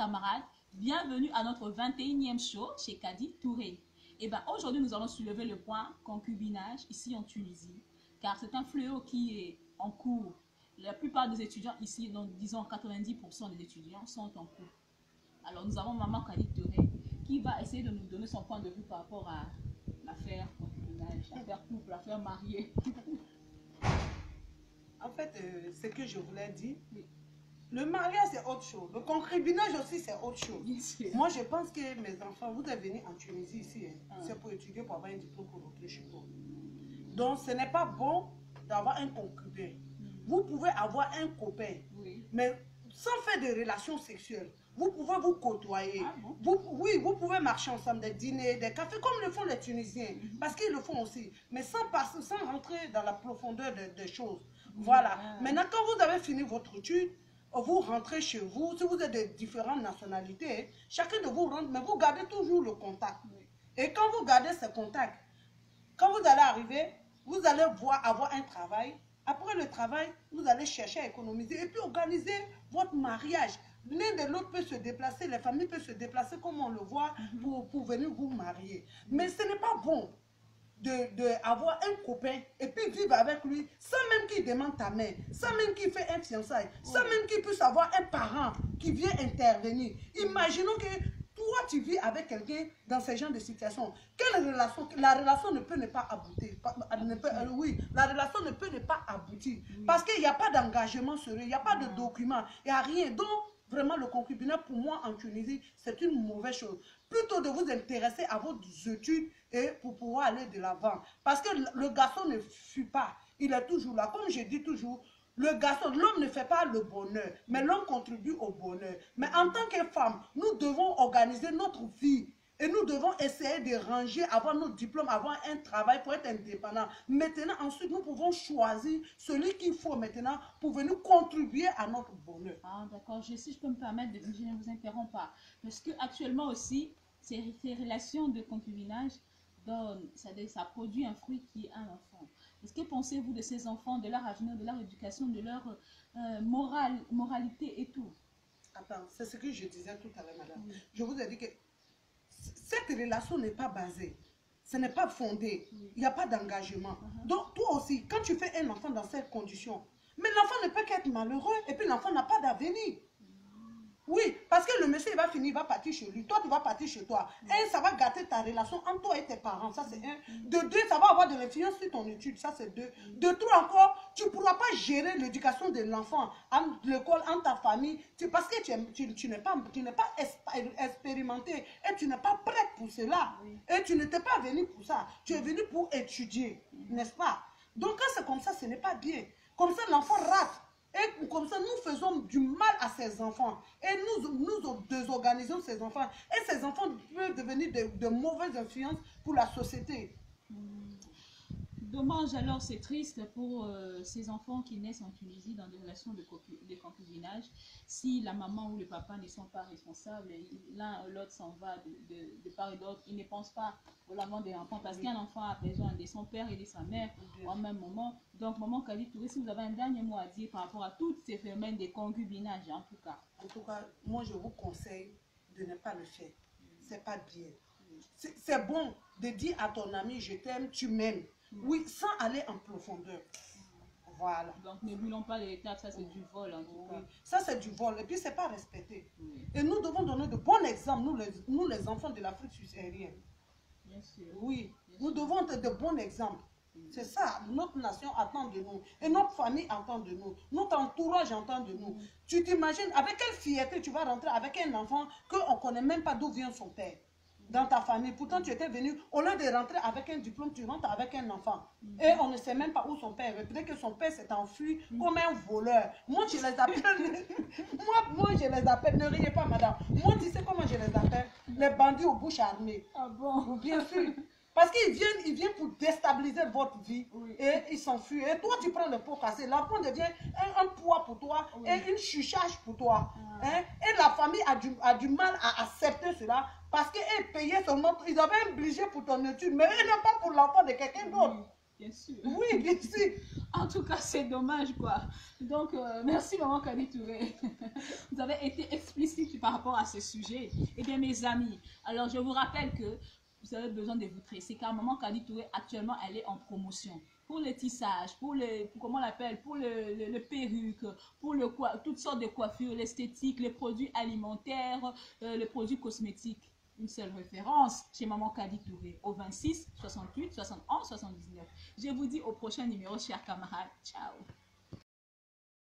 camarades, bienvenue à notre 21e show chez Kadi Touré. Et bien aujourd'hui nous allons soulever le point concubinage ici en Tunisie, car c'est un fléau qui est en cours. La plupart des étudiants ici, donc disons 90% des étudiants sont en cours. Alors nous avons maman Kadi Touré qui va essayer de nous donner son point de vue par rapport à l'affaire concubinage, l'affaire couple, l'affaire mariée. En fait, ce que je voulais dire, oui. Le mariage c'est autre chose, le concubinage aussi c'est autre chose. Moi je pense que mes enfants, vous êtes venus en Tunisie ici, c'est pour étudier, pour avoir un diplôme pour rentrer chez vous. Donc ce n'est pas bon d'avoir un concubin. Vous pouvez avoir un copain, oui. Mais sans faire de relations sexuelles. Vous pouvez vous côtoyer. Ah bon? Vous pouvez marcher ensemble, des dîners, des cafés, comme le font les Tunisiens. Parce qu'ils le font aussi. Mais sans rentrer dans la profondeur des choses. Voilà. Maintenant, quand vous avez fini votre étude, vous rentrez chez vous. Si vous êtes de différentes nationalités, chacun de vous rentre, mais vous gardez toujours le contact. Oui. Et quand vous gardez ce contact, quand vous allez arriver, vous allez avoir un travail. Après le travail, vous allez chercher à économiser et puis organiser votre mariage. L'un de l'autre peut se déplacer, les familles peuvent se déplacer comme on le voit pour venir vous marier. Mais ce n'est pas bon d'avoir un copain et puis vivre avec lui sans même qu'il demande ta main, sans même qu'il fait un fiançailles, sans même qu'il puisse avoir un parent qui vient intervenir. Imaginons que toi, tu vis avec quelqu'un dans ce genre de situation. Quelle relation? La relation ne peut ne pas aboutir. Oui, la relation ne peut ne pas aboutir. Oui. Parce qu'il n'y a pas d'engagement sur eux, il n'y a pas de document, il n'y a rien. Donc, vraiment, le concubinage, pour moi, en Tunisie, c'est une mauvaise chose. Plutôt de vous intéresser à vos études et pour pouvoir aller de l'avant. Parce que le garçon ne fuit pas. Il est toujours là. Comme je dis toujours, le garçon, l'homme ne fait pas le bonheur, mais l'homme contribue au bonheur. Mais en tant que femme, nous devons organiser notre vie. Et nous devons essayer de ranger, avoir nos diplômes, avoir un travail pour être indépendant. Maintenant, ensuite, nous pouvons choisir celui qu'il faut maintenant pour venir contribuer à notre bonheur. Ah, d'accord. Si je peux me permettre, je ne vous interromps pas. Parce qu'actuellement aussi, ces relations de concubinage, ça produit un fruit qui est un enfant. Qu'est-ce que pensez-vous de ces enfants, de leur avenir, de leur éducation, de leur moralité et tout? Attends, c'est ce que je disais tout à l'heure, madame. Oui. Je vous ai dit que cette relation n'est pas basée, ce n'est pas fondé, il n'y a pas d'engagement. Donc toi aussi, quand tu fais un enfant dans cette condition, mais l'enfant ne peut qu'être malheureux et puis l'enfant n'a pas d'avenir. Oui, parce que le monsieur il va finir, il va partir chez lui, toi tu vas partir chez toi. Et ça va gâter ta relation entre toi et tes parents, ça c'est un. De deux, ça va avoir de l'influence sur ton étude, ça c'est deux. De trois encore, tu ne pourras pas gérer l'éducation de l'enfant, en l'école, en ta famille, parce que tu n'es pas expérimenté et tu n'es pas prête pour cela. Et tu n'étais pas venu pour ça, tu es venu pour étudier, n'est-ce pas? Donc quand c'est comme ça, ce n'est pas bien. Comme ça l'enfant rate. Et comme ça, nous faisons du mal à ces enfants. Et nous désorganisons ces enfants. Et ces enfants peuvent devenir de mauvaises influences pour la société. Dommage, alors c'est triste pour ces enfants qui naissent en Tunisie dans des relations de concubinage. Si la maman ou le papa ne sont pas responsables, l'un ou l'autre s'en va de part et d'autre, ils ne pensent pas au l'avant des enfants. Parce qu'un enfant a besoin de son père et de sa mère en même moment. Donc, maman Kadi Touré, si vous avez un dernier mot à dire par rapport à tous ces phénomènes de concubinage, en tout cas. En tout cas, moi je vous conseille de ne pas le faire. C'est pas bien. C'est bon de dire à ton ami, je t'aime, tu m'aimes. Oui, sans aller en profondeur. Voilà. Donc, ne brûlons pas les étapes, ça c'est du vol en tout cas. Ça c'est du vol et puis c'est pas respecté. Et nous devons donner de bons exemples, nous les enfants de l'Afrique subsaharienne. Bien sûr. Oui, nous devons être de bons exemples. C'est ça, notre nation attend de nous. Et notre famille attend de nous. Notre entourage attend de nous. Tu t'imagines avec quelle fierté tu vas rentrer avec un enfant qu'on ne connaît même pas d'où vient son père. Dans ta famille, pourtant tu étais venu, au lieu de rentrer avec un diplôme, tu rentres avec un enfant. Et on ne sait même pas où son père est. Peut-être que son père s'est enfui comme un voleur. Moi, je les appelle, moi, je les appelle, ne riez pas, madame. Moi, tu sais comment je les appelle? Les bandits aux bouches armées. Ah bon? Bien sûr. Parce qu'ils viennent pour déstabiliser votre vie et ils s'enfuient. Et toi, tu prends le pot cassé. L'enfant devient un poids pour toi et une chuchage pour toi. Et la famille a du mal à accepter cela parce qu'ils payaient seulement, ils avaient un budget pour ton étude, mais ils n'ont pas pour l'enfant de quelqu'un d'autre. Bien sûr. Oui, bien sûr. En tout cas, c'est dommage, quoi. Donc, merci, maman Kadi Touré. Vous avez été explicite par rapport à ce sujet. Eh bien, mes amis, alors je vous rappelle que vous avez besoin de vous tresser, car maman Kadi Touré, actuellement, elle est en promotion. Pour le tissage, comment on l'appelle, pour le perruque, pour toutes sortes de coiffures, l'esthétique, les produits alimentaires, les produits cosmétiques. Une seule référence chez maman Kadi Touré au 26 68 71 79. Je vous dis au prochain numéro, chers camarades. Ciao.